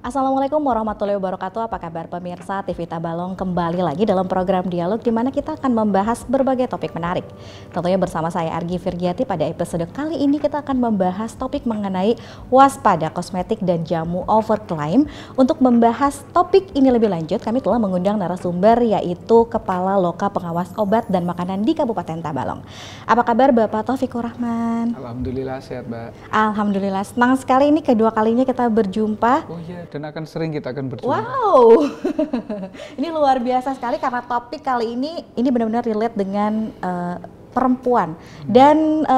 Assalamualaikum warahmatullahi wabarakatuh. Apa kabar pemirsa TV Tabalong? Kembali lagi dalam program dialog di mana kita akan membahas berbagai topik menarik. Tentunya bersama saya Argi Virgiati. Pada episode kali ini kita akan membahas topik mengenai waspada kosmetik dan jamu overclaim. Untuk membahas topik ini lebih lanjut, kami telah mengundang narasumber yaitu Kepala Loka Pengawas Obat dan Makanan di Kabupaten Tabalong. Apa kabar Bapak Taufikur Rahman? Alhamdulillah sehat, Mbak. Alhamdulillah, senang sekali ini kedua kalinya kita berjumpa. Oh iya, dan akan sering kita akan berjumpa. Wow, ini luar biasa sekali karena topik kali ini benar-benar relate dengan perempuan dan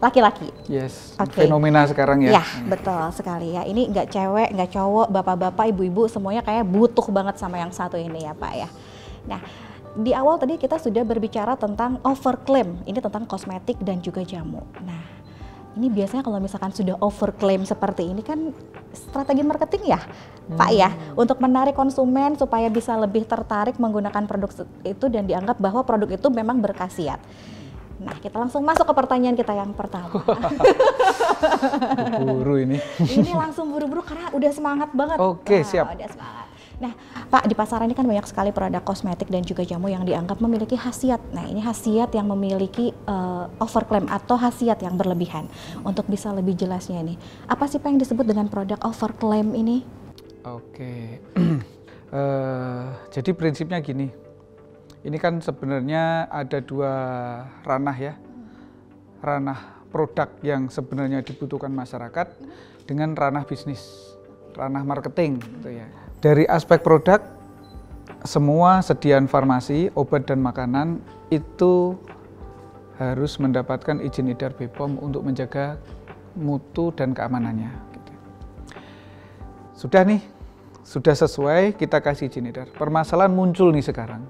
laki-laki. Yes, Okay. Fenomena sekarang ya. Ya, betul sekali ya. Ini nggak cewek, nggak cowok, bapak-bapak, ibu-ibu, semuanya kayak butuh banget sama yang satu ini ya Pak ya. Nah, di awal tadi kita sudah berbicara tentang overclaim, ini tentang kosmetik dan juga jamu. Nah, ini biasanya kalau misalkan sudah overclaim seperti ini kan strategi marketing ya Pak ya, untuk menarik konsumen supaya bisa lebih tertarik menggunakan produk itu dan dianggap bahwa produk itu memang berkhasiat. Nah, kita langsung masuk ke pertanyaan kita yang pertama. Buru ini. Ini langsung buru-buru karena udah semangat banget. Oke, siap. Udah semangat. Nah, Pak, di pasaran ini kan banyak sekali produk kosmetik dan juga jamu yang dianggap memiliki khasiat. Nah, ini khasiat yang memiliki overclaim atau khasiat yang berlebihan. Untuk bisa lebih jelasnya ini, apa sih Pak yang disebut dengan produk overclaim ini? Oke, jadi prinsipnya gini, ini kan sebenarnya ada dua ranah ya, ranah produk yang sebenarnya dibutuhkan masyarakat dengan ranah bisnis, ranah marketing gitu ya. Dari aspek produk, semua sediaan farmasi, obat dan makanan itu harus mendapatkan izin edar BPOM untuk menjaga mutu dan keamanannya. Gitu. Sudah nih, sudah sesuai, kita kasih izin edar. Permasalahan muncul nih sekarang.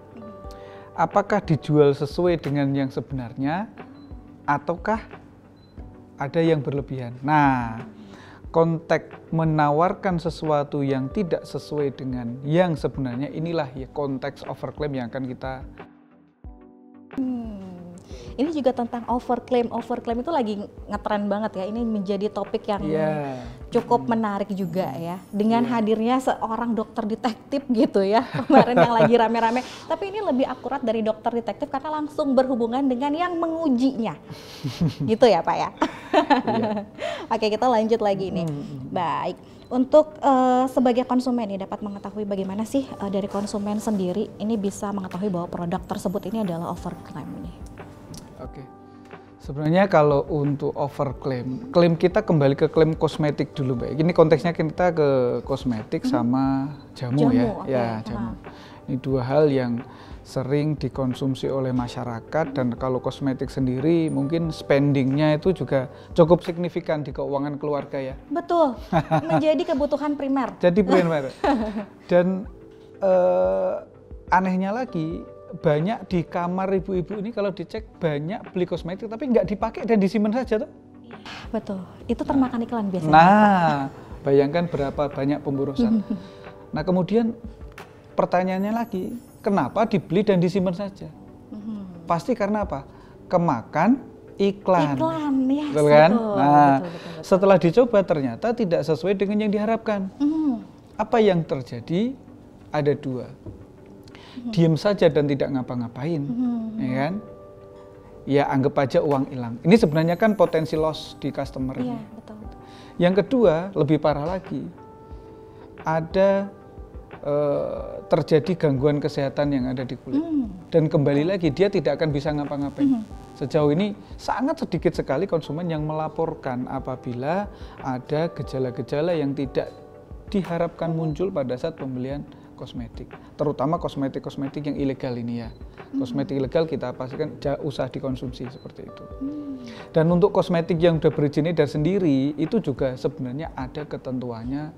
Apakah dijual sesuai dengan yang sebenarnya, ataukah ada yang berlebihan? Nah, konteks menawarkan sesuatu yang tidak sesuai dengan yang sebenarnya, inilah ya konteks overclaim yang akan kita. Ini juga tentang overclaim. Overclaim itu lagi ngetren banget ya. Ini menjadi topik yang cukup menarik juga ya. Dengan hadirnya seorang dokter detektif gitu ya. Kemarin yang lagi rame-rame. Tapi ini lebih akurat dari dokter detektif karena langsung berhubungan dengan yang mengujinya. Gitu ya Pak ya. Oke, kita lanjut lagi nih. Baik. Untuk sebagai konsumen nih dapat mengetahui bagaimana sih dari konsumen sendiri ini bisa mengetahui bahwa produk tersebut ini adalah overclaim nih. Oke, sebenarnya kalau untuk overclaim, klaim kita kembali ke klaim kosmetik dulu Mbak. Ini konteksnya kita ke kosmetik sama jamu ya. Okay. Ya, jamu. Ini dua hal yang sering dikonsumsi oleh masyarakat dan kalau kosmetik sendiri mungkin spendingnya itu juga cukup signifikan di keuangan keluarga ya. Betul, menjadi kebutuhan primer. Jadi primer. Dan anehnya lagi, banyak di kamar ibu-ibu ini kalau dicek banyak beli kosmetik tapi nggak dipakai dan disimpan saja tuh. Betul, itu termakan iklan biasanya. Nah, bayangkan berapa banyak pemborosan. Nah kemudian pertanyaannya lagi, kenapa dibeli dan disimpan saja? Pasti karena apa? Kemakan iklan. Iklan, ya. Betul kan? Betul, nah, betul. setelah dicoba ternyata tidak sesuai dengan yang diharapkan. Apa yang terjadi? Ada dua. Diem saja dan tidak ngapa-ngapain, ya kan? Ya anggap aja uang hilang. Ini sebenarnya kan potensi loss di customer. Iya, betul. Yang kedua lebih parah lagi, ada terjadi gangguan kesehatan yang ada di kulit. Dan kembali lagi dia tidak akan bisa ngapa-ngapain. Sejauh ini sangat sedikit sekali konsumen yang melaporkan apabila ada gejala-gejala yang tidak diharapkan muncul pada saat pembelian kosmetik, terutama kosmetik-kosmetik yang ilegal ini ya. Kosmetik ilegal kita pastikan usah dikonsumsi seperti itu. Dan untuk kosmetik yang sudah berizin edar sendiri itu juga sebenarnya ada ketentuannya,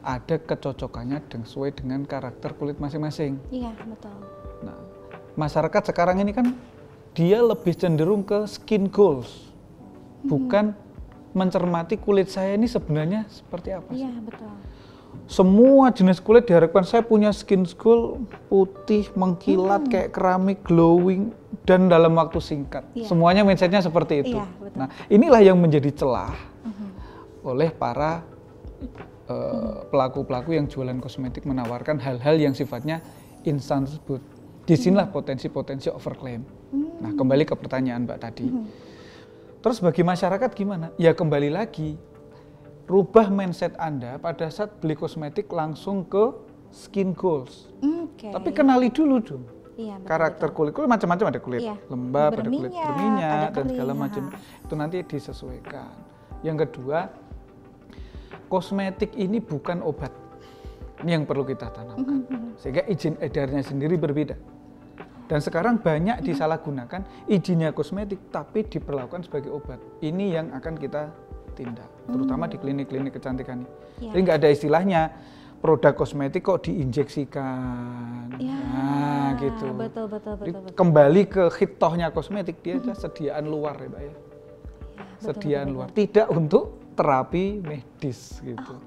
ada kecocokannya sesuai dengan karakter kulit masing-masing. Iya, betul. Nah, masyarakat sekarang ini kan dia lebih cenderung ke skin goals, bukan mencermati kulit saya ini sebenarnya seperti apa sih. Iya, betul. Semua jenis kulit diharapkan saya punya skin glow putih, mengkilat kayak keramik, glowing, dan dalam waktu singkat. Semuanya mindsetnya seperti itu. Nah, inilah yang menjadi celah oleh para pelaku-pelaku yang jualan kosmetik menawarkan hal-hal yang sifatnya instan tersebut. Disinilah potensi-potensi overclaim. Nah, kembali ke pertanyaan Mbak tadi. Terus bagi masyarakat gimana? Ya kembali lagi, rubah mindset Anda pada saat beli kosmetik langsung ke skin goals. Tapi kenali dulu dong. Iya, karakter kulit macam-macam, ada kulit lembab, ada kulit berminyak, dan segala macam. Itu nanti disesuaikan. Yang kedua, kosmetik ini bukan obat. Ini yang perlu kita tanamkan. Sehingga izin edarnya sendiri berbeda. Dan sekarang banyak disalahgunakan izinnya kosmetik, tapi diperlakukan sebagai obat. Ini yang akan kita tindak, terutama di klinik-klinik kecantikan ini. Jadi nggak ada istilahnya produk kosmetik kok diinjeksikan. Nah, gitu. Betul. Kembali ke hitohnya kosmetik, dia adalah sediaan luar ya, Mbak ya. Sediaan luar, tidak untuk terapi medis gitu.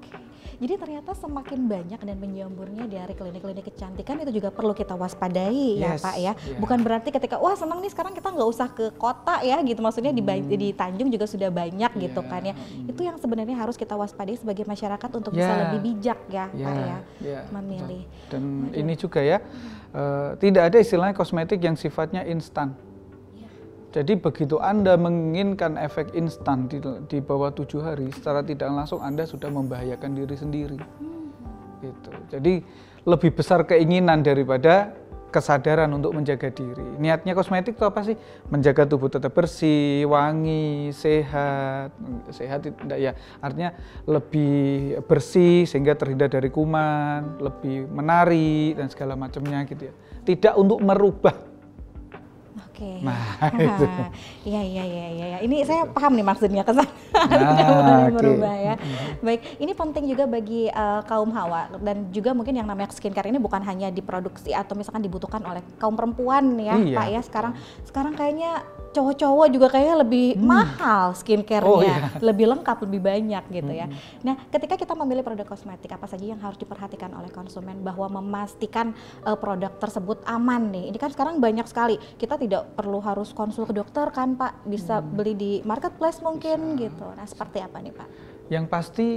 Jadi ternyata semakin banyak dan menjamurnya dari klinik-klinik kecantikan itu juga perlu kita waspadai ya Pak ya. Bukan berarti ketika wah senang nih sekarang kita nggak usah ke kota ya gitu, maksudnya di Tanjung juga sudah banyak gitu kan ya. Itu yang sebenarnya harus kita waspadai sebagai masyarakat untuk bisa lebih bijak ya Pak ya memilih. Dan ini juga ya tidak ada istilahnya kosmetik yang sifatnya instan. Jadi begitu Anda menginginkan efek instan di bawah 7 hari, secara tidak langsung Anda sudah membahayakan diri sendiri. Gitu. Jadi lebih besar keinginan daripada kesadaran untuk menjaga diri. Niatnya kosmetik itu apa sih? Menjaga tubuh tetap bersih, wangi, sehat. Sehat tidak ya, artinya lebih bersih sehingga terhindar dari kuman, lebih menarik dan segala macamnya gitu ya. Tidak untuk merubah. Nah, itu. Iya. Ini saya paham nih maksudnya kesan merubah ya. Baik, ini penting juga bagi kaum hawa dan juga mungkin yang namanya skincare ini bukan hanya diproduksi atau misalkan dibutuhkan oleh kaum perempuan ya, Pak ya. Sekarang kayaknya cowok-cowok juga kayaknya lebih mahal skincare-nya, lebih lengkap, lebih banyak gitu ya. Nah, ketika kita memilih produk kosmetik, apa saja yang harus diperhatikan oleh konsumen bahwa memastikan produk tersebut aman nih? Ini kan sekarang banyak sekali, kita tidak perlu harus konsul ke dokter kan Pak, bisa beli di marketplace mungkin gitu. Nah, seperti apa nih Pak? Yang pasti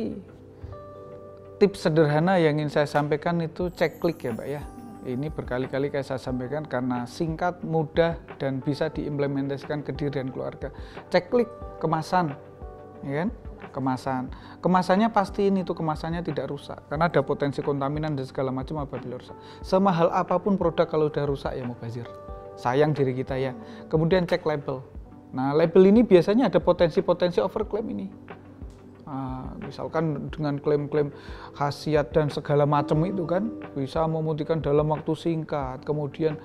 tips sederhana yang ingin saya sampaikan itu cek klik ya Mbak ya. Ini berkali-kali saya sampaikan karena singkat, mudah, dan bisa diimplementasikan ke diri dan keluarga. Cek klik kemasan, ya kan? Kemasannya pastiin itu kemasannya tidak rusak, karena ada potensi kontaminan dan segala macam apabila rusak. Semahal apapun produk kalau udah rusak ya mubazir. Sayang diri kita ya. Kemudian cek label. Nah, label ini biasanya ada potensi-potensi overclaim ini. Misalkan dengan klaim-klaim khasiat dan segala macam itu kan bisa memutihkan dalam waktu singkat, kemudian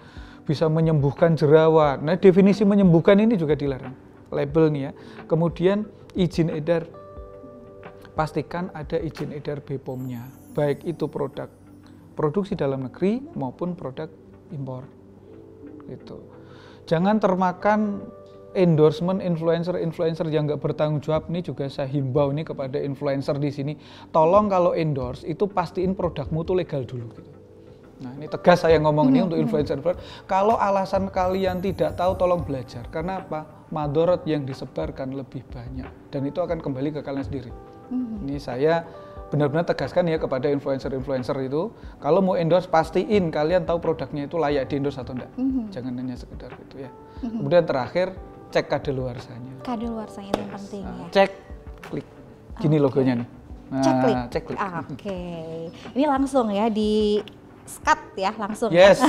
bisa menyembuhkan jerawat. Nah, definisi menyembuhkan ini juga dilarang label nih ya. Kemudian izin edar, pastikan ada izin edar BPOM-nya, baik itu produk produksi dalam negeri maupun produk impor. Gitu. Jangan termakan endorsement influencer yang nggak bertanggung jawab. Ini juga saya himbau nih kepada influencer di sini, tolong kalau endorse itu pastiin produkmu tuh legal dulu gitu. Nah, ini tegas saya ngomong ini untuk influencer. Kalau alasan kalian tidak tahu, tolong belajar. Karena apa? Madorot yang disebarkan lebih banyak dan itu akan kembali ke kalian sendiri. Ini saya benar-benar tegaskan ya kepada influencer itu, kalau mau endorse pastiin kalian tahu produknya itu layak di endorse atau enggak. Jangan hanya sekedar gitu ya. Kemudian terakhir, cek kadaluarsanya. Kadaluarsanya itu yang penting ya. Cek klik. Gini logonya nih. Nah, cek klik. Oke. Ini langsung ya di skat ya langsung. Yes.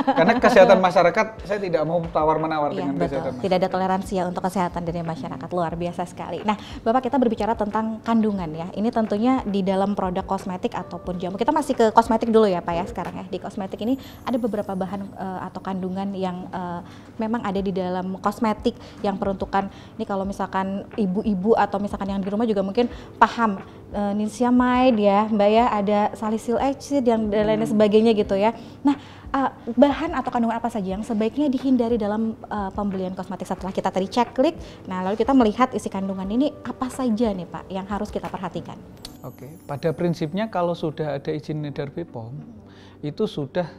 Karena kesehatan masyarakat saya tidak mau tawar-menawar dengan kesehatan masyarakat. Tidak ada toleransi ya untuk kesehatan dari masyarakat, luar biasa sekali. Nah, Bapak, kita berbicara tentang kandungan ya. Ini tentunya di dalam produk kosmetik ataupun jamu. Kita masih ke kosmetik dulu ya Pak ya sekarang ya. Di kosmetik ini ada beberapa bahan atau kandungan yang memang ada di dalam kosmetik yang peruntukan ini kalau misalkan ibu-ibu atau misalkan yang di rumah juga mungkin paham. Niacinamide ya Mbak ya, ada salicylic acid yang dan lain sebagainya gitu ya. Nah, bahan atau kandungan apa saja yang sebaiknya dihindari dalam pembelian kosmetik setelah kita tadi cek klik. Nah, lalu kita melihat isi kandungan ini apa saja nih Pak yang harus kita perhatikan? Oke, pada prinsipnya kalau sudah ada izin edar BPOM itu sudah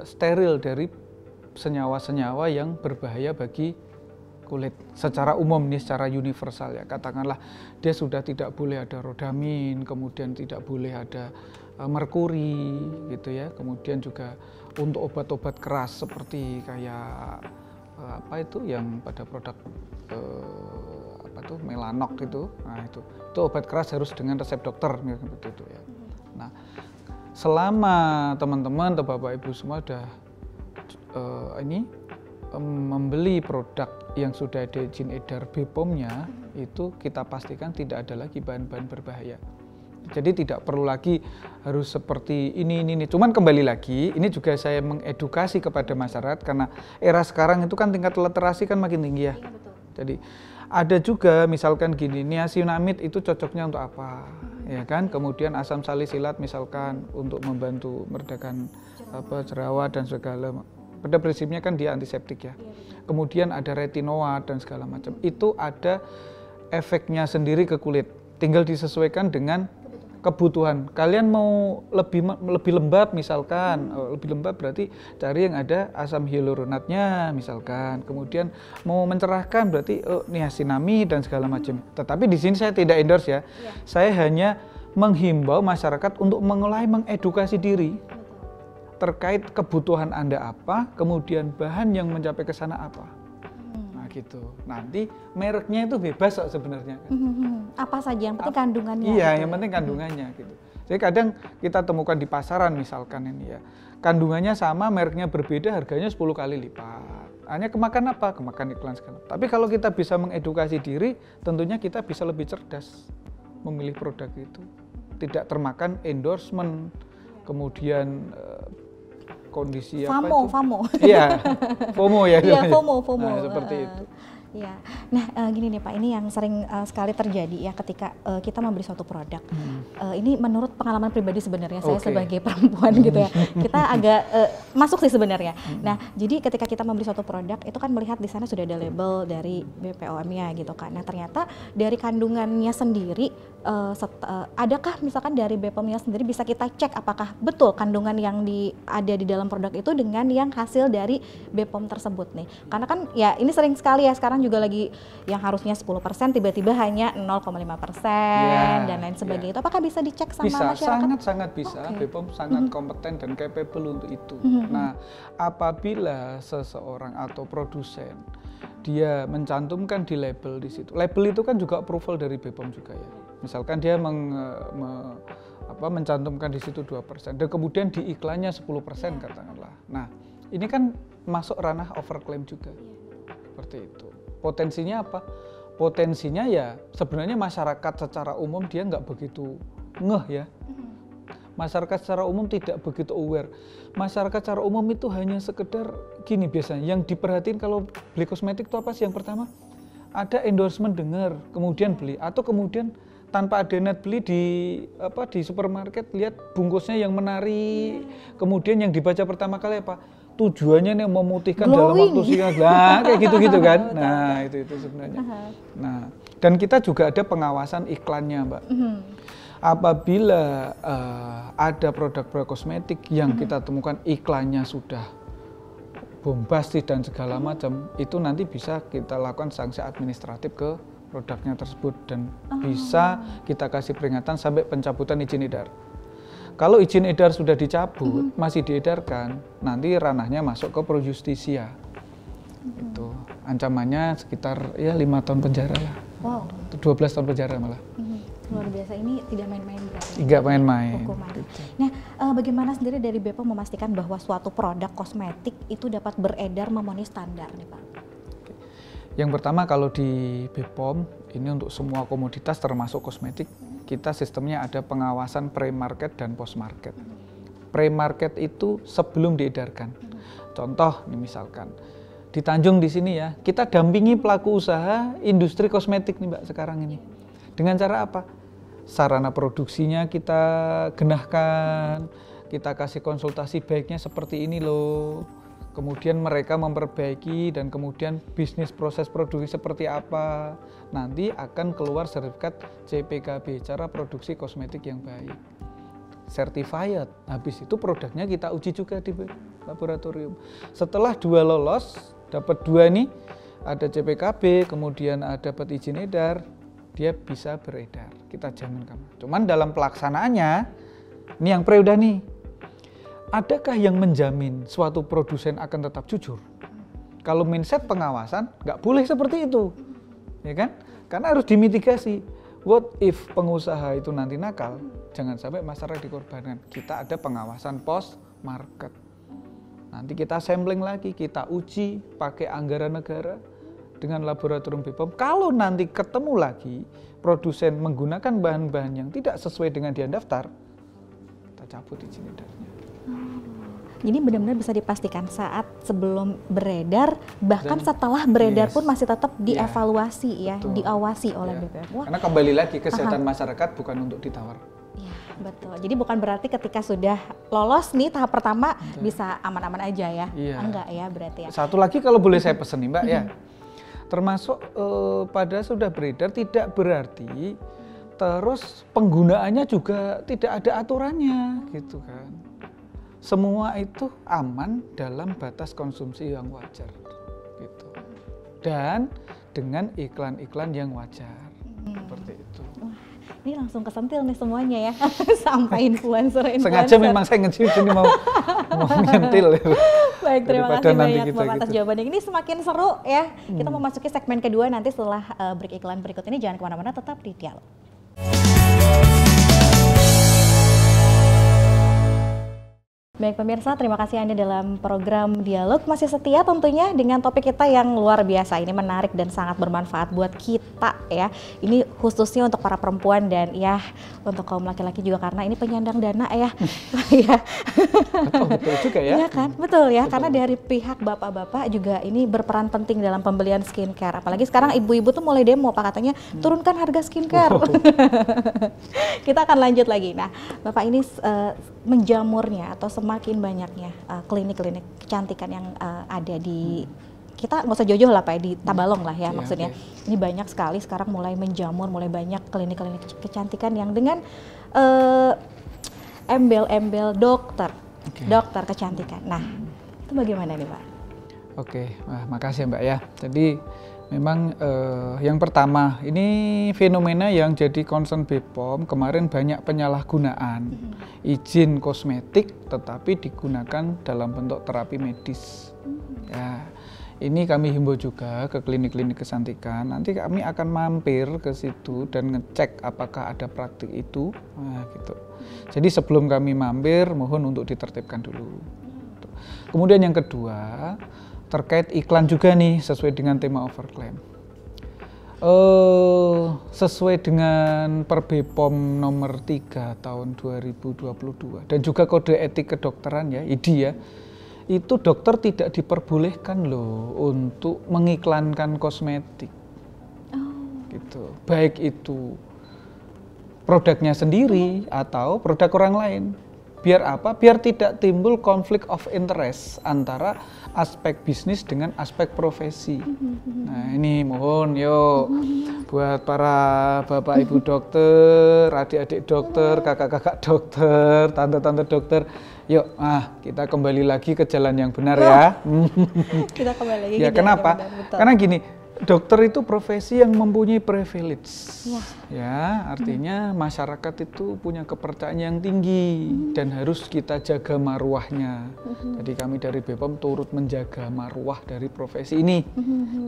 steril dari senyawa-senyawa yang berbahaya bagi kulit secara umum nih, secara universal ya, katakanlah dia sudah tidak boleh ada rodamin, kemudian tidak boleh ada merkuri gitu ya, kemudian juga untuk obat-obat keras seperti kayak apa itu yang pada produk apa tuh melanok itu, nah itu obat keras harus dengan resep dokter seperti itu ya. Nah, selama teman-teman atau bapak ibu semua sudah membeli produk yang sudah ada izin edar BPOM-nya, itu kita pastikan tidak ada lagi bahan-bahan berbahaya. Jadi tidak perlu lagi harus seperti ini. Cuman kembali lagi, ini juga saya mengedukasi kepada masyarakat karena era sekarang itu kan tingkat literasi kan makin tinggi ya. Iya, betul. Jadi ada juga misalkan gini, niacinamide itu cocoknya untuk apa? Ya kan? Kemudian asam salisilat misalkan untuk membantu meredakan jerawat dan segala. Pada prinsipnya kan dia antiseptik ya. Kemudian ada retinoat dan segala macam. Itu ada efeknya sendiri ke kulit. Tinggal disesuaikan dengan kebutuhan. Kalian mau lebih lembab misalkan, lebih lembab berarti cari yang ada asam hyaluronatnya misalkan. Kemudian mau mencerahkan berarti niacinamide dan segala macam. Tetapi di sini saya tidak endorse ya. Saya hanya menghimbau masyarakat untuk mulai mengedukasi diri terkait kebutuhan Anda apa, kemudian bahan yang mencapai ke sana apa. Nah gitu. Nanti mereknya itu bebas kok sebenarnya. Apa saja yang penting kandungannya. Iya, yang penting kandungannya gitu. Jadi kadang kita temukan di pasaran misalkan ini ya, kandungannya sama, mereknya berbeda, harganya 10 kali lipat. Hanya kemakan apa? Kemakan iklan segala. Tapi kalau kita bisa mengedukasi diri, tentunya kita bisa lebih cerdas memilih produk itu. Tidak termakan endorsement, kemudian kondisi FOMO. Iya, FOMO ya. Iya, FOMO. Nah, seperti itu. Ya, nah gini nih Pak, ini yang sering sekali terjadi ya ketika kita membeli suatu produk. Ini menurut pengalaman pribadi sebenarnya saya sebagai perempuan gitu ya, kita agak masuk sih sebenarnya. Nah, jadi ketika kita membeli suatu produk itu kan melihat di sana sudah ada label dari BPOM-nya gitu kan. Nah ternyata dari kandungannya sendiri, adakah misalkan dari BPOM-nya sendiri bisa kita cek apakah betul kandungan yang ada di dalam produk itu dengan yang hasil dari BPOM tersebut nih. Karena kan ya ini sering sekali ya sekarang juga lagi yang harusnya 10% tiba-tiba hanya 0,5% dan lain sebagainya. Itu apakah bisa dicek sama masyarakat? Sangat bisa. BPOM sangat kompeten dan capable untuk itu. Nah, apabila seseorang atau produsen dia mencantumkan di label di situ. Label itu kan juga approval dari BPOM juga ya. Misalkan dia mencantumkan di situ 2% dan kemudian di iklannya 10% katakanlah. Nah, ini kan masuk ranah overclaim juga. Seperti itu. Potensinya apa? Potensinya ya sebenarnya masyarakat secara umum dia nggak begitu ngeh ya. Masyarakat secara umum tidak begitu aware. Masyarakat secara umum itu hanya sekedar gini biasanya. Yang diperhatiin kalau beli kosmetik itu apa sih? Yang pertama ada endorsement dengar, kemudian beli, atau kemudian tanpa ada niat beli di supermarket lihat bungkusnya yang menarik, kemudian yang dibaca pertama kali apa? Tujuannya nih memutihkan dalam waktu singkat, kayak gitu-gitu kan. Nah itu sebenarnya. Nah dan kita juga ada pengawasan iklannya, Mbak. Apabila ada produk-produk kosmetik yang kita temukan iklannya sudah bombastis dan segala macam, itu nanti bisa kita lakukan sanksi administratif ke produknya tersebut dan bisa kita kasih peringatan sampai pencabutan izin edar. Kalau izin edar sudah dicabut, masih diedarkan, nanti ranahnya masuk ke pro justisia. Itu ancamannya sekitar ya 5 tahun penjara lah. Wow. 12 tahun penjara malah. Luar biasa, ini tidak main-main berarti. Tidak main-main. Gitu. Nah, bagaimana sendiri dari BPOM memastikan bahwa suatu produk kosmetik itu dapat beredar memenuhi standar nih Pak? Yang pertama kalau di BPOM ini untuk semua komoditas termasuk kosmetik, kita sistemnya ada pengawasan pre-market dan post-market. Pre-market itu sebelum diedarkan. Contoh nih misalkan di Tanjung di sini ya, kita dampingi pelaku usaha industri kosmetik nih Mbak sekarang ini. Dengan cara apa? Sarana produksinya kita genahkan, kita kasih konsultasi baiknya seperti ini loh. Kemudian mereka memperbaiki dan kemudian bisnis proses produksi seperti apa. Nanti akan keluar sertifikat CPKB, cara produksi kosmetik yang baik. Certified, habis itu produknya kita uji juga di laboratorium. Setelah 2 lolos, dapat 2 nih, ada CPKB, kemudian dapat izin edar, dia bisa beredar. Kita jamin kamu. Cuman dalam pelaksanaannya, ini yang pre udah nih. Adakah yang menjamin suatu produsen akan tetap jujur? Kalau mindset pengawasan, nggak boleh seperti itu, ya kan? Karena harus dimitigasi. What if pengusaha itu nanti nakal? Jangan sampai masyarakat dikorbankan. Kita ada pengawasan post market. Nanti kita sampling lagi, kita uji pakai anggaran negara dengan laboratorium BPOM. Kalau nanti ketemu lagi produsen menggunakan bahan-bahan yang tidak sesuai dengan dia daftar, kita cabut izin edarnya. Jadi benar-benar bisa dipastikan saat sebelum beredar, bahkan setelah beredar pun masih tetap dievaluasi ya, diawasi oleh BPOM. Karena kembali lagi kesehatan masyarakat bukan untuk ditawar. Iya, betul. Jadi bukan berarti ketika sudah lolos nih tahap pertama bisa aman-aman aja ya. Enggak ya berarti ya. Satu lagi kalau boleh saya pesen nih Mbak ya. Termasuk pada sudah beredar tidak berarti terus penggunaannya juga tidak ada aturannya gitu kan. Semua itu aman dalam batas konsumsi yang wajar gitu. Dan dengan iklan-iklan yang wajar. Seperti itu. Ini langsung kesentil nih semuanya ya. Sampai influencer. Sengaja memang saya nge-gym ini mau nyentil. Baik, terima kasih banyak Bapak atas jawabannya. Ini semakin seru ya. Kita memasuki segmen kedua nanti setelah break iklan berikut ini. Jangan kemana-mana, tetap di Dialog. Baik pemirsa, terima kasih Anda dalam program Dialog. Masih setia tentunya dengan topik kita yang luar biasa. Ini menarik dan sangat bermanfaat buat kita ya. Ini khususnya untuk para perempuan dan ya untuk kaum laki-laki juga karena ini penyandang dana ya. Betul juga ya. Iya kan, betul ya. Betul. Karena dari pihak bapak-bapak juga ini berperan penting dalam pembelian skincare. Apalagi sekarang ibu-ibu tuh mulai demo, Pak katanya turunkan harga skincare. Kita akan lanjut lagi. Nah, Bapak ini menjamurnya atau semakin banyaknya klinik-klinik kecantikan yang ada di kita nggak usah jauh-jauh lah Pak di Tabalong lah ya maksudnya. Ini banyak sekali sekarang mulai menjamur, mulai banyak klinik-klinik kecantikan yang dengan embel-embel dokter kecantikan. Nah, itu bagaimana nih Pak? Oke, wah, makasih Mbak ya. Jadi memang yang pertama ini fenomena yang jadi concern BPOM kemarin banyak penyalahgunaan izin kosmetik tetapi digunakan dalam bentuk terapi medis. Ya, ini kami himbau juga ke klinik-klinik kecantikan. Nanti kami akan mampir ke situ dan ngecek apakah ada praktik itu. Nah, gitu. Jadi sebelum kami mampir mohon untuk ditertibkan dulu. Kemudian yang kedua terkait iklan juga nih sesuai dengan tema overclaim. Sesuai dengan Perbepom nomor 3 tahun 2022 dan juga kode etik kedokteran ya, IDI ya. Itu dokter tidak diperbolehkan loh untuk mengiklankan kosmetik. Gitu. Baik itu produknya sendiri atau produk orang lain. Biar apa? Biar tidak timbul konflik of interest antara aspek bisnis dengan aspek profesi. Nah ini mohon yuk buat para bapak ibu dokter, adik-adik dokter, kakak-kakak dokter, tante-tante dokter, yuk kita kembali lagi ke jalan yang benar ya. Kita kembali lagi ya, kenapa? Karena gini, dokter itu profesi yang mempunyai privilege, ya artinya masyarakat itu punya kepercayaan yang tinggi dan harus kita jaga marwahnya. Jadi kami dari BPOM turut menjaga marwah dari profesi ini.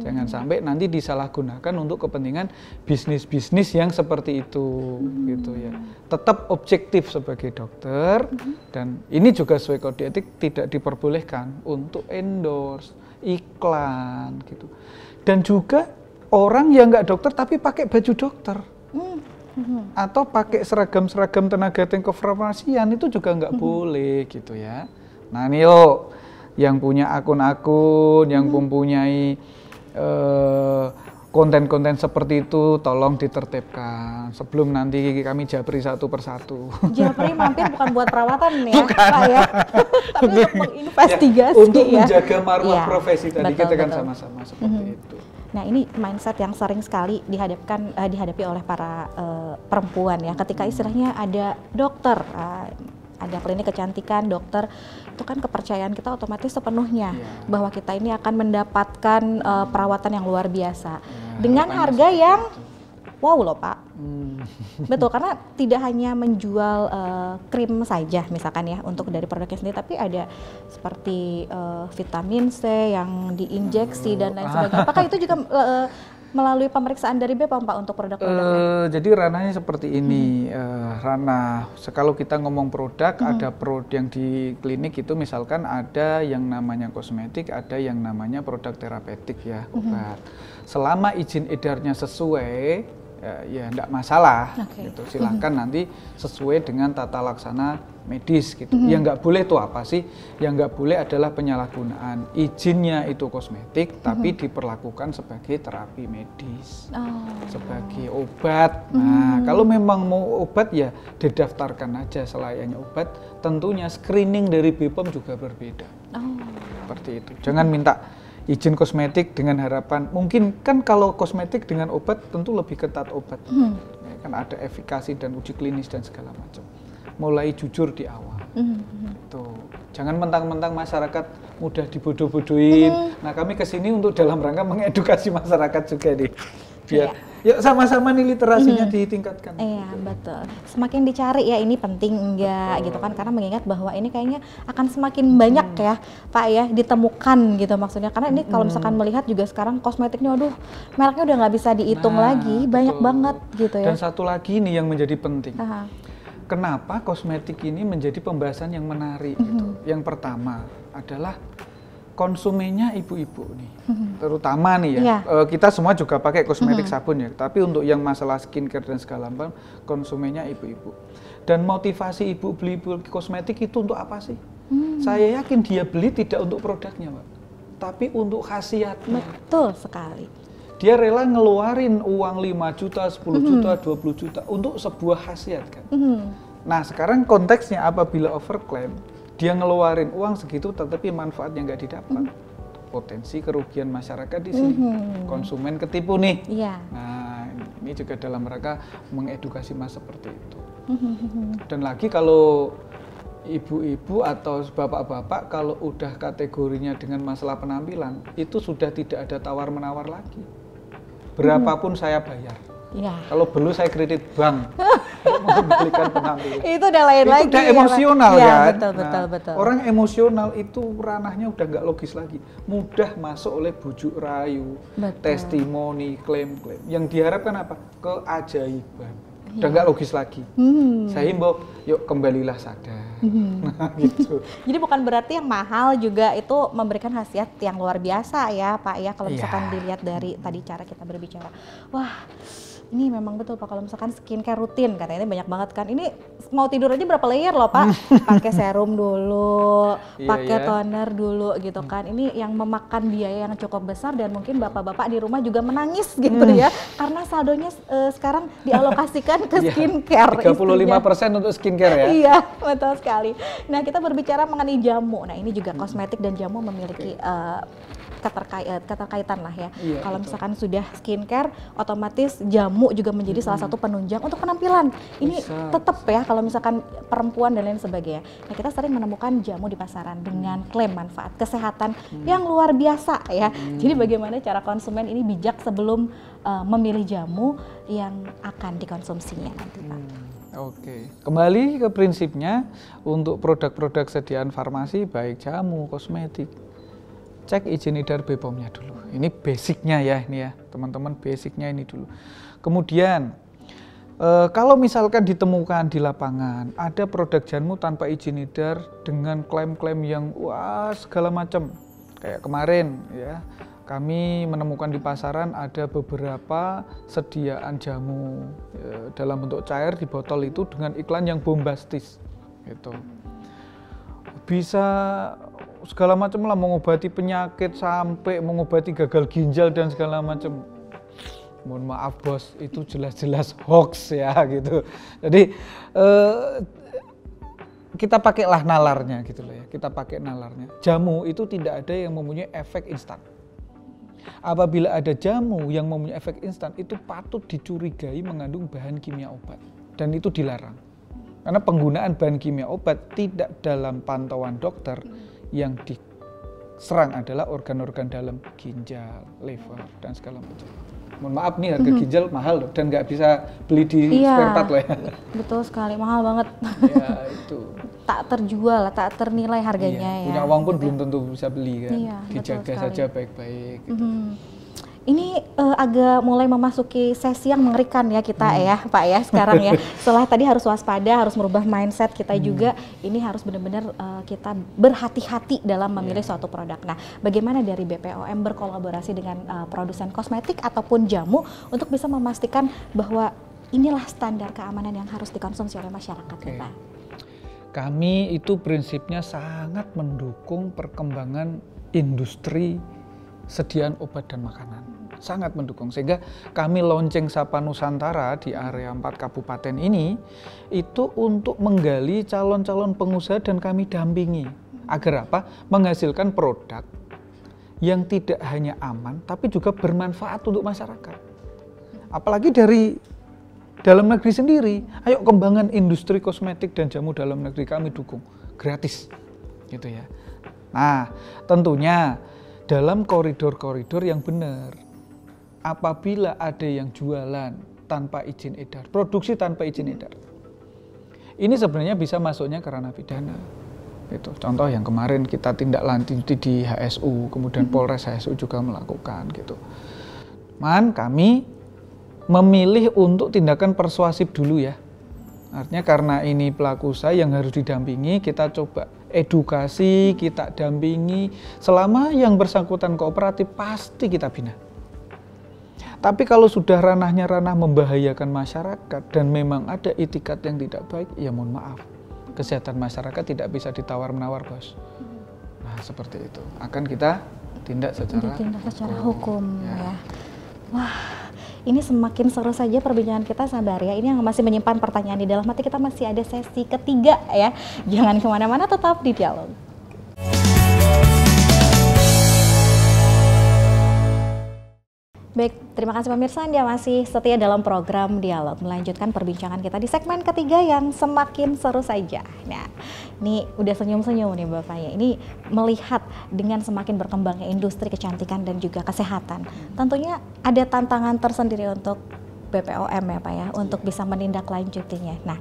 Jangan sampai nanti disalahgunakan untuk kepentingan bisnis-bisnis yang seperti itu, gitu ya. Tetap objektif sebagai dokter dan ini juga sesuai kode etik tidak diperbolehkan untuk endorse, iklan, gitu. Dan juga orang yang nggak dokter tapi pakai baju dokter atau pakai seragam-seragam tenaga kefarmasian itu juga nggak boleh gitu ya. Nah nih yuk yang punya akun-akun, yang mempunyai konten-konten seperti itu tolong ditertibkan sebelum nanti kami japri satu persatu. Japri mampir bukan buat perawatan ya, Pak ya, tapi untuk menginvestigasi ya, untuk menjaga marwah profesi tadi kita kan sama-sama seperti itu. Nah ini mindset yang sering sekali dihadapi oleh para perempuan ya, ketika istilahnya ada dokter ada klinik kecantikan, dokter, itu kan kepercayaan kita otomatis sepenuhnya bahwa kita ini akan mendapatkan perawatan yang luar biasa dengan harga yang wow loh Pak. Betul, karena tidak hanya menjual krim saja misalkan ya untuk dari produknya sendiri, tapi ada seperti vitamin C yang diinjeksi dan lain sebagainya. Apakah itu juga melalui pemeriksaan dari BPOM Pak untuk produk-produknya? Jadi ranahnya seperti ini, ranah kalau kita ngomong produk, ada produk yang di klinik itu misalkan ada yang namanya kosmetik, ada yang namanya produk terapeutik ya, obat. Selama izin edarnya sesuai, ya enggak masalah, gitu. Silahkan nanti sesuai dengan tata laksana medis gitu. Yang nggak boleh itu apa sih? Yang nggak boleh adalah penyalahgunaan. Izinnya itu kosmetik, tapi diperlakukan sebagai terapi medis, sebagai obat. Nah, kalau memang mau obat ya didaftarkan aja selayaknya obat. Tentunya screening dari BPOM juga berbeda. Seperti itu. Jangan minta izin kosmetik dengan harapan, mungkin kan kalau kosmetik dengan obat tentu lebih ketat obat. Ya, kan ada efikasi dan uji klinis dan segala macam. Mulai jujur di awal. Tuh. Jangan mentang-mentang masyarakat mudah dibodoh-bodohin. Nah, kami kesini untuk dalam rangka mengedukasi masyarakat juga nih. Biar yuk sama-sama nih literasinya ditingkatkan. Iya, betul. Semakin dicari ya ini penting enggak gitu kan, karena mengingat bahwa ini kayaknya akan semakin banyak ya Pak ya ditemukan gitu maksudnya, karena ini kalau misalkan melihat juga sekarang kosmetiknya aduh mereknya udah nggak bisa dihitung lagi, banyak banget gitu ya. Dan satu lagi nih yang menjadi penting. Kenapa kosmetik ini menjadi pembahasan yang menarik gitu. Yang pertama adalah konsumennya ibu-ibu nih, terutama nih ya. Kita semua juga pakai kosmetik sabun ya, tapi untuk yang masalah skincare dan segala macam, konsumennya ibu-ibu. Dan motivasi ibu beli kosmetik itu untuk apa sih? Saya yakin dia beli tidak untuk produknya, Pak, tapi untuk khasiatnya. Betul sekali. Dia rela ngeluarin uang 5 juta, 10 juta, 20 juta untuk sebuah khasiat kan. Nah, sekarang konteksnya apabila overclaim, dia ngeluarin uang segitu tetapi manfaatnya nggak didapat. Potensi kerugian masyarakat di sini. Konsumen ketipu nih. Nah, ini juga dalam rangka mengedukasi mas seperti itu. Dan lagi kalau ibu-ibu atau bapak-bapak kalau udah kategorinya dengan masalah penampilan, itu sudah tidak ada tawar-menawar lagi. Berapapun saya bayar. Kalau perlu saya kredit bank untuk membelikan penampilan. Itu udah lain lagi. Itu udah emosional ya, kan. Betul. Orang emosional itu ranahnya udah nggak logis lagi. Mudah masuk oleh bujuk rayu, testimoni, klaim-klaim. Yang diharapkan apa? Keajaiban. Udah nggak logis lagi. Saya himbau, yuk kembalilah sadar. Nah, gitu. Jadi bukan berarti yang mahal juga itu memberikan khasiat yang luar biasa ya Pak ya, kalau misalkan dilihat dari tadi cara kita berbicara. Wah, ini memang betul Pak, kalau misalkan skincare rutin katanya ini banyak banget kan. Ini mau tidur aja berapa layer loh Pak. Pakai serum dulu, pakai toner dulu gitu kan. Ini yang memakan biaya yang cukup besar dan mungkin bapak-bapak di rumah juga menangis gitu ya. Karena saldonya sekarang dialokasikan ke skincare. 35% untuk skincare ya. Iya, betul sekali. Nah, kita berbicara mengenai jamu. Nah, ini juga kosmetik dan jamu memiliki keterkaitan lah ya. Kalau misalkan sudah skincare, otomatis jamu juga menjadi salah satu penunjang untuk penampilan. Ini tetap ya kalau misalkan perempuan dan lain sebagainya. Nah, kita sering menemukan jamu di pasaran dengan klaim manfaat kesehatan yang luar biasa ya. Jadi bagaimana cara konsumen ini bijak sebelum memilih jamu yang akan dikonsumsinya nanti Pak. Oke, kembali ke prinsipnya untuk produk-produk sediaan farmasi baik jamu, kosmetik, cek izin edar BPOM-nya dulu. Ini basicnya ya, ini ya teman-teman, basicnya ini dulu. Kemudian kalau misalkan ditemukan di lapangan ada produk jamu tanpa izin edar dengan klaim-klaim yang wah segala macam, kayak kemarin ya kami menemukan di pasaran ada beberapa sediaan jamu dalam bentuk cair di botol itu dengan iklan yang bombastis, gitu. Bisa segala macam lah, mengobati penyakit sampai mengobati gagal ginjal dan segala macam. Mohon maaf bos, itu jelas-jelas hoax ya gitu. Jadi kita pakailah nalarnya gitu loh ya. Kita pakai nalarnya. Jamu itu tidak ada yang mempunyai efek instan. Apabila ada jamu yang mempunyai efek instan, itu patut dicurigai mengandung bahan kimia obat dan itu dilarang. Karena penggunaan bahan kimia obat tidak dalam pantauan dokter, yang diserang adalah organ-organ dalam, ginjal, liver, dan segala macam. Mohon maaf nih, harga ginjal mahal loh, dan nggak bisa beli di spare part loh ya. Betul sekali, mahal banget. Ya itu. Tak terjual, tak ternilai harganya ya. Punya uang pun belum tentu bisa beli kan. Dijaga saja baik-baik. Gitu. Ini agak mulai memasuki sesi yang mengerikan ya kita ya Pak ya sekarang ya. Setelah tadi harus waspada, harus merubah mindset kita juga, ini harus benar-benar kita berhati-hati dalam memilih suatu produk. Nah, bagaimana dari BPOM berkolaborasi dengan produsen kosmetik ataupun jamu untuk bisa memastikan bahwa inilah standar keamanan yang harus dikonsumsi oleh masyarakat Pak? Kami itu prinsipnya sangat mendukung perkembangan industri sediaan obat dan makanan. Sangat mendukung, sehingga kami launching Sapa Nusantara di area 4 kabupaten ini itu untuk menggali calon-calon pengusaha dan kami dampingi agar apa? Menghasilkan produk yang tidak hanya aman tapi juga bermanfaat untuk masyarakat. Apalagi dari dalam negeri sendiri, ayo kembangan industri kosmetik dan jamu dalam negeri kami dukung gratis, gitu ya. Nah, tentunya dalam koridor-koridor yang benar. Apabila ada yang jualan tanpa izin edar, produksi tanpa izin edar, ini sebenarnya bisa masuknya ke ranah pidana. Itu contoh yang kemarin kita tindak lanjuti di HSU, kemudian Polres HSU juga melakukan gitu. Kami memilih untuk tindakan persuasif dulu ya. Artinya karena ini pelaku usaha yang harus didampingi, kita coba edukasi, kita dampingi. Selama yang bersangkutan kooperatif pasti kita bina. Tapi kalau sudah ranahnya ranah membahayakan masyarakat dan memang ada itikat yang tidak baik, ya mohon maaf, kesehatan masyarakat tidak bisa ditawar-menawar, Bos. Nah, seperti itu. Akan kita tindak secara hukum ya. Wah, ini semakin seru saja perbincangan kita, sabar ya. Ini yang masih menyimpan pertanyaan di dalam hati, kita masih ada sesi ketiga ya. Jangan kemana-mana, tetap di Dialog. Baik, terima kasih pemirsa, Anda masih setia dalam program Dialog. Melanjutkan perbincangan kita di segmen ketiga yang semakin seru saja. Nah, ini udah senyum-senyum nih Bapak ya. Ini melihat dengan semakin berkembangnya industri kecantikan dan juga kesehatan. Tentunya ada tantangan tersendiri untuk BPOM ya Pak ya, untuk bisa menindaklanjutinya. Nah,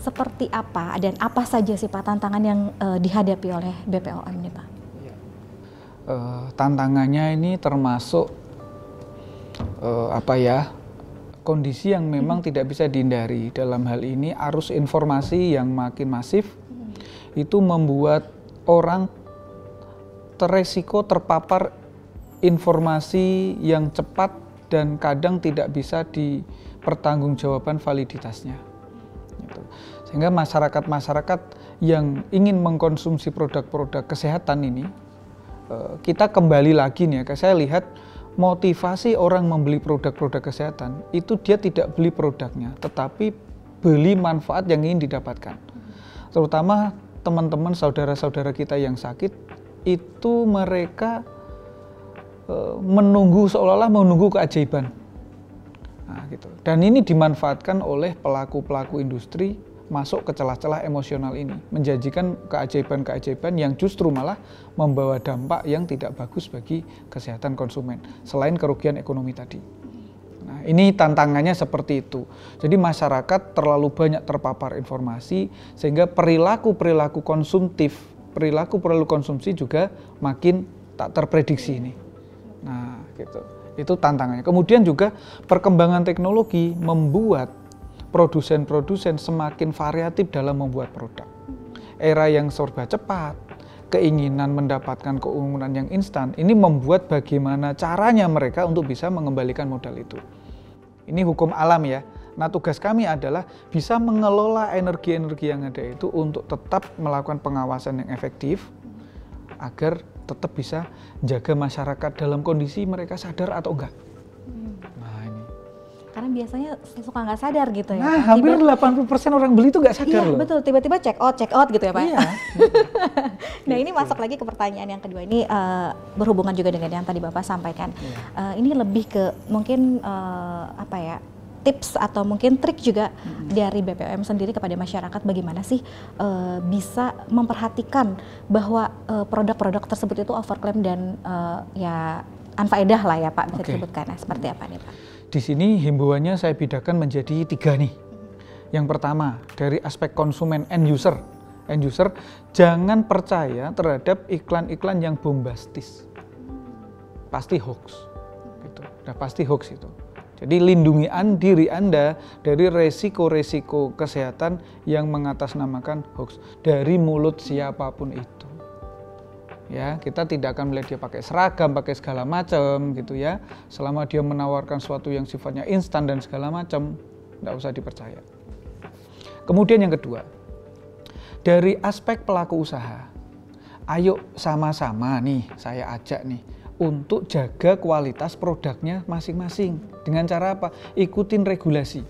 seperti apa dan apa saja sih Pak tantangan yang dihadapi oleh BPOM nih Pak? Tantangannya ini termasuk kondisi yang memang tidak bisa dihindari. Dalam hal ini arus informasi yang makin masif itu membuat orang teresiko terpapar informasi yang cepat dan kadang tidak bisa dipertanggungjawabkan validitasnya. Sehingga masyarakat-masyarakat yang ingin mengkonsumsi produk-produk kesehatan ini, kita kembali lagi nih ya, saya lihat motivasi orang membeli produk-produk kesehatan itu dia tidak beli produknya, tetapi beli manfaat yang ingin didapatkan. Terutama teman-teman saudara-saudara kita yang sakit, itu mereka menunggu, seolah-olah menunggu keajaiban. Nah, gitu. Dan ini dimanfaatkan oleh pelaku-pelaku industri masuk ke celah-celah emosional ini, menjanjikan keajaiban-keajaiban yang justru malah membawa dampak yang tidak bagus bagi kesehatan konsumen, selain kerugian ekonomi tadi. Nah, ini tantangannya seperti itu. Jadi masyarakat terlalu banyak terpapar informasi, sehingga perilaku-perilaku konsumtif, perilaku-perilaku konsumsi juga makin tak terprediksi ini. Nah, gitu. Itu tantangannya. Kemudian juga perkembangan teknologi membuat produsen-produsen semakin variatif dalam membuat produk. Era yang serba cepat, keinginan mendapatkan keuntungan yang instan, ini membuat bagaimana caranya mereka untuk bisa mengembalikan modal itu. Ini hukum alam ya. Nah, tugas kami adalah bisa mengelola energi-energi yang ada itu untuk tetap melakukan pengawasan yang efektif, agar tetap bisa jaga masyarakat dalam kondisi mereka sadar atau enggak. Karena biasanya suka nggak sadar gitu ya. Nah, hampir 80% orang beli itu nggak sadar loh. Betul, tiba-tiba check out gitu ya Pak. Iya. Nah, ini masuk lagi ke pertanyaan yang kedua. Ini berhubungan juga dengan yang tadi Bapak sampaikan. Ini lebih ke mungkin tips atau mungkin trik juga dari BPOM sendiri kepada masyarakat bagaimana sih bisa memperhatikan bahwa produk-produk tersebut itu overclaim dan ya unfaedah lah ya Pak, bisa disebutkan seperti apa nih Pak? Di sini himbauannya saya bedakan menjadi 3 nih. Yang pertama dari aspek konsumen end user jangan percaya terhadap iklan-iklan yang bombastis, pasti hoax gitu. Udah pasti hoax itu. Jadi lindungi diri Anda dari resiko-resiko kesehatan yang mengatasnamakan hoax dari mulut siapapun itu. Ya, kita tidak akan melihat dia pakai seragam, pakai segala macam gitu ya. Selama dia menawarkan sesuatu yang sifatnya instan dan segala macam, nggak usah dipercaya. Kemudian yang kedua, dari aspek pelaku usaha, ayo sama-sama nih saya ajak nih untuk jaga kualitas produknya masing-masing. Dengan cara apa? Ikutin regulasi.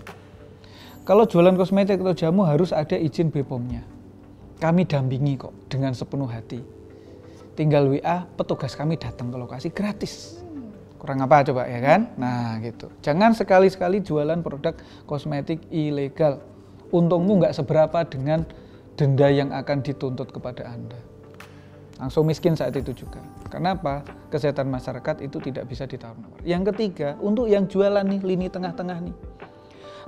Kalau jualan kosmetik atau jamu harus ada izin BPOM-nya. Kami dampingi kok dengan sepenuh hati. Tinggal WA, petugas kami datang ke lokasi gratis. Kurang apa coba ya kan? Nah gitu. Jangan sekali-sekali jualan produk kosmetik ilegal. Untungmu nggak seberapa dengan denda yang akan dituntut kepada Anda. Langsung miskin saat itu juga. Kenapa? Kesehatan masyarakat itu tidak bisa ditawar-menawar. Yang ketiga, untuk yang jualan nih, lini tengah-tengah nih.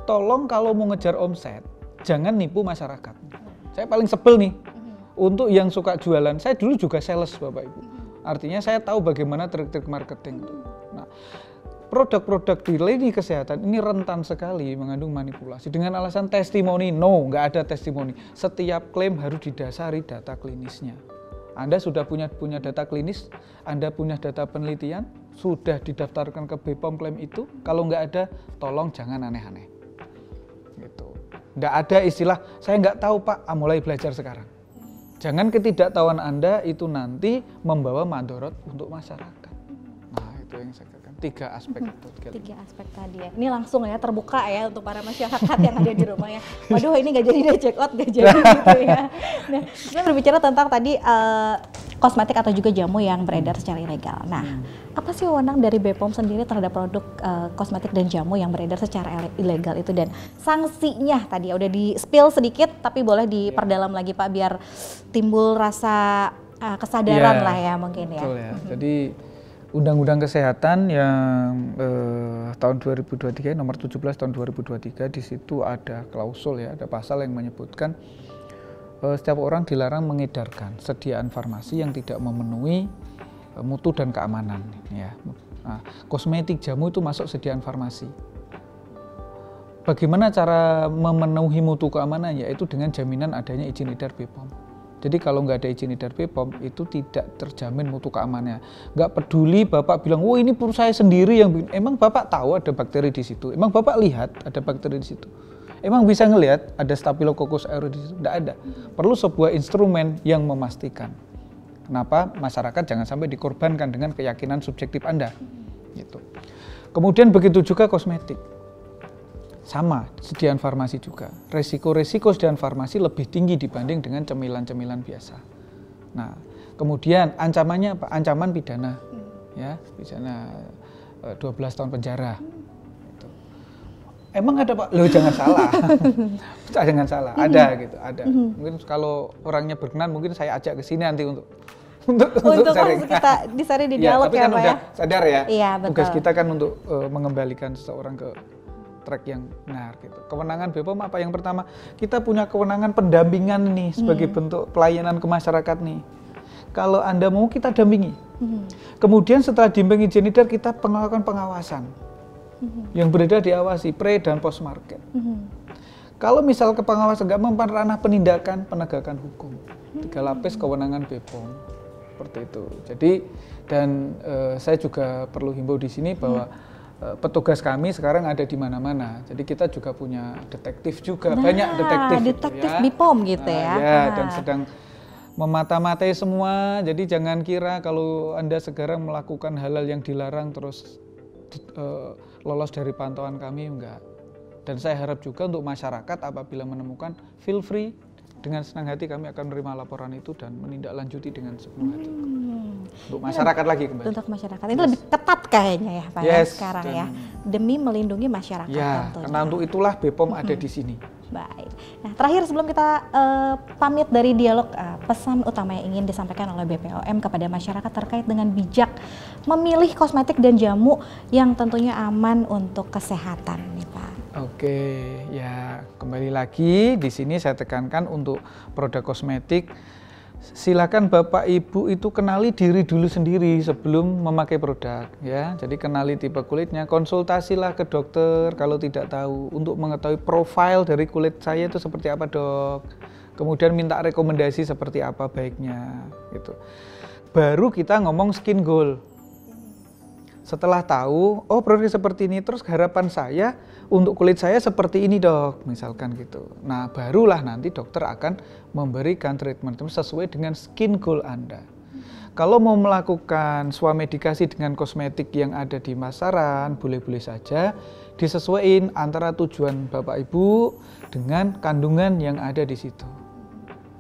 Tolong kalau mau ngejar omset, jangan nipu masyarakat. Saya paling sebel nih. Untuk yang suka jualan, saya dulu juga sales Bapak Ibu. Artinya saya tahu bagaimana trik-trik marketing. Nah, produk-produk di lini kesehatan ini rentan sekali mengandung manipulasi. Dengan alasan testimoni, no, nggak ada testimoni. Setiap klaim harus didasari data klinisnya. Anda sudah punya data klinis, Anda punya data penelitian, sudah didaftarkan ke BPOM klaim itu. Kalau nggak ada, tolong jangan aneh-aneh. Gitu. Nggak ada istilah, saya nggak tahu Pak, mulai belajar sekarang. Jangan ketidaktahuan Anda itu nanti membawa madorot untuk masyarakat. Nah, itu yang saya katakan. 3 aspek itu. 3 aspek tadi ya. Ini langsung ya terbuka ya untuk para masyarakat yang ada di rumah ya. Waduh, ini nggak jadi deh check out, nggak jadi gitu ya. Nah, kita berbicara tentang tadi kosmetik atau juga jamu yang beredar secara ilegal. Nah, apa sih wewenang dari BPOM sendiri terhadap produk kosmetik dan jamu yang beredar secara ilegal itu, dan sanksinya tadi udah di spill sedikit tapi boleh diperdalam lagi Pak biar timbul rasa kesadaran lah ya mungkin ya. Betul ya. Jadi Undang-Undang Kesehatan yang tahun 2023 nomor 17 tahun 2023 di situ ada klausul ya, ada pasal yang menyebutkan setiap orang dilarang mengedarkan sediaan farmasi yang tidak memenuhi mutu dan keamanan ya. Nah, kosmetik jamu itu masuk sediaan farmasi. Bagaimana cara memenuhi mutu keamanan? Yaitu dengan jaminan adanya izin edar BPOM. Jadi kalau nggak ada izin edar BPOM itu tidak terjamin mutu keamanannya. Nggak peduli Bapak bilang, "Oh, ini saya sendiri yang bikin." Emang Bapak tahu ada bakteri di situ? Emang Bapak lihat ada bakteri di situ? Emang bisa ngelihat ada Staphylococcus aureus di situ? Nggak ada. Perlu sebuah instrumen yang memastikan. Kenapa? Masyarakat jangan sampai dikorbankan dengan keyakinan subjektif Anda. Gitu. Kemudian begitu juga kosmetik. Sama, sediaan farmasi juga. Resiko-resiko sediaan farmasi lebih tinggi dibanding dengan cemilan-cemilan biasa. Nah, kemudian ancamannya apa? Ancaman pidana. Ya, pidana 12 tahun penjara. Gitu. Emang ada Pak? Loh, jangan salah. Jangan salah, ada gitu, ada. Mungkin kalau orangnya berkenan mungkin saya ajak ke sini nanti untuk sharing. Kita disari di dialog tapi ya kan Pak udah ya. Sadar ya. Iya, betul. Tugas kita kan untuk mengembalikan seseorang ke track yang benar gitu. Kewenangan BPOM apa? Yang pertama, kita punya kewenangan pendampingan nih sebagai bentuk pelayanan ke masyarakat nih. Kalau Anda mau kita dampingi. Kemudian setelah didampingi izin edar kita melakukan pengawasan. Yang beredar diawasi pre dan post market. Kalau misal ke pengawasan nggak mempan ranah penindakan, penegakan hukum. 3 lapis kewenangan BPOM. Seperti itu. Jadi dan saya juga perlu himbau di sini bahwa petugas kami sekarang ada di mana-mana. Jadi kita juga punya detektif juga, banyak detektif ya. BPOM gitu ya. Ya, dan sedang memata-matai semua. Jadi jangan kira kalau Anda sekarang melakukan hal-hal yang dilarang terus lolos dari pantauan kami, enggak. Dan saya harap juga untuk masyarakat apabila menemukan, feel free, dengan senang hati kami akan menerima laporan itu dan menindaklanjuti dengan sepenuh hati. Untuk masyarakat lagi kembali. Untuk masyarakat. Ini lebih ketat kayaknya ya Pak ya sekarang ya. Demi melindungi masyarakat ya, tentunya. Karena untuk itulah BPOM ada di sini. Baik. Nah, terakhir sebelum kita pamit dari dialog, pesan utama yang ingin disampaikan oleh BPOM kepada masyarakat terkait dengan bijak memilih kosmetik dan jamu yang tentunya aman untuk kesehatan nih Pak. Oke, ya kembali lagi di sini saya tekankan untuk produk kosmetik. Silakan Bapak Ibu itu kenali diri dulu sendiri sebelum memakai produk ya. Jadi kenali tipe kulitnya, konsultasilah ke dokter kalau tidak tahu untuk mengetahui profil dari kulit saya itu seperti apa dok. Kemudian minta rekomendasi seperti apa baiknya gitu. Baru kita ngomong skin goal. Setelah tahu, oh produk seperti ini, terus harapan saya untuk kulit saya seperti ini dok, misalkan gitu. Nah barulah nanti dokter akan memberikan treatment sesuai dengan skin goal Anda. Kalau mau melakukan swamedikasi dengan kosmetik yang ada di pasaran, boleh-boleh saja disesuaikan antara tujuan Bapak Ibu dengan kandungan yang ada di situ.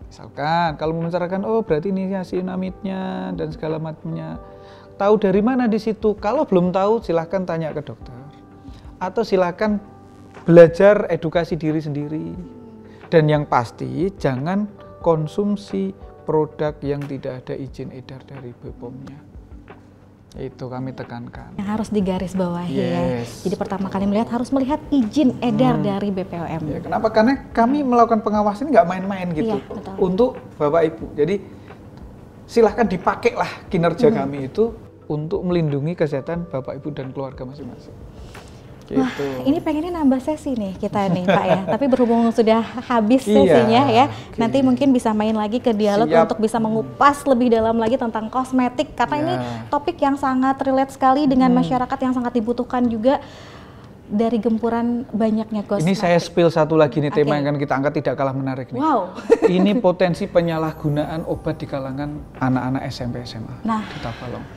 Misalkan kalau membicarakan, oh berarti ini niacinamide-nya dan segala macamnya. Tahu dari mana di situ? Kalau belum tahu silahkan tanya ke dokter. Atau silahkan belajar edukasi diri sendiri. Dan yang pasti jangan konsumsi produk yang tidak ada izin edar dari BPOM-nya. Itu kami tekankan. Yang harus digarisbawahi ya. Jadi pertama kali melihat harus melihat izin edar dari BPOM. Ya, kenapa? Karena kami melakukan pengawasan nggak main-main gitu. Iya, untuk Bapak Ibu. Jadi silahkan dipakailah kinerja kami itu untuk melindungi kesehatan Bapak Ibu dan keluarga masing-masing. Gitu. Wah, ini pengennya nambah sesi nih kita nih Pak ya. Tapi berhubung sudah habis sesinya ya, nanti mungkin bisa main lagi ke dialog untuk bisa mengupas lebih dalam lagi tentang kosmetik. Karena ini topik yang sangat relate sekali dengan masyarakat yang sangat dibutuhkan juga dari gempuran banyaknya kosmetik. Ini saya spill satu lagi nih tema yang akan kita angkat tidak kalah menarik nih. Wow. Ini potensi penyalahgunaan obat di kalangan anak-anak SMP SMA di Tabalong.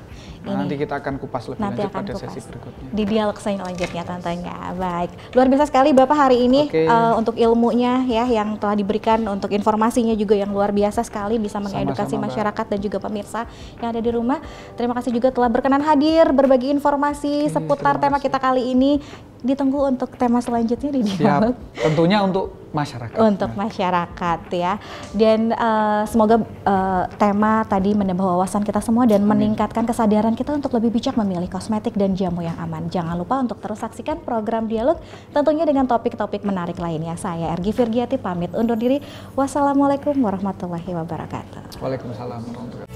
Nah, nanti kita akan kupas lebih lanjut pada sesi berikutnya. Di dialog selanjutnya tentunya. Baik, luar biasa sekali Bapak hari ini untuk ilmunya ya yang telah diberikan, untuk informasinya juga yang luar biasa sekali, bisa mengedukasi masyarakat dan juga pemirsa yang ada di rumah. Terima kasih juga telah berkenan hadir berbagi informasi seputar tema kita kali ini. Ditunggu untuk tema selanjutnya di dialog. Tentunya untuk masyarakat. Untuk masyarakat ya. Dan semoga tema tadi menambah wawasan kita semua dan meningkatkan kesadaran kita untuk lebih bijak memilih kosmetik dan jamu yang aman. Jangan lupa untuk terus saksikan program dialog tentunya dengan topik-topik menarik lainnya. Saya Ergi Virgiati pamit undur diri. Wassalamualaikum warahmatullahi wabarakatuh. Waalaikumsalam warahmatullahi wabarakatuh.